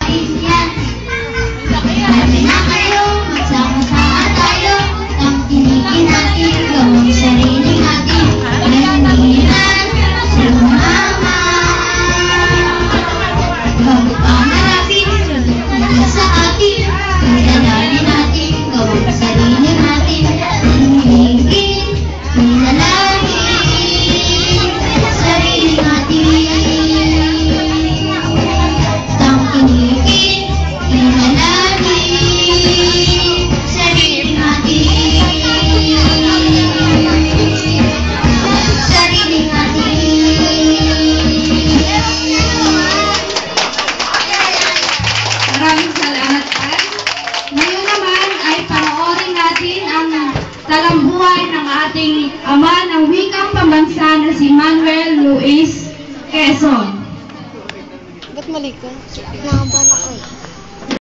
gawain yan. Sabi na kayo, magsama-sama tayo, tangkilikin natin, gawang sarili natin. Nandiyan si Mama. Bago pa malapit, mula sa atin, pinalali natin, gawang sarili natin. Nandiyan, pinalali, sarili natin. Tangkilikin, pinalali, sarili natin. Sarili natin. Maraming salamat, Tay. Ngayon naman ay panoorin natin ang talambuhay ng ating ama ng wikang pambansa na si Manuel Luis Quezon. Ba't mali ka? Nakaba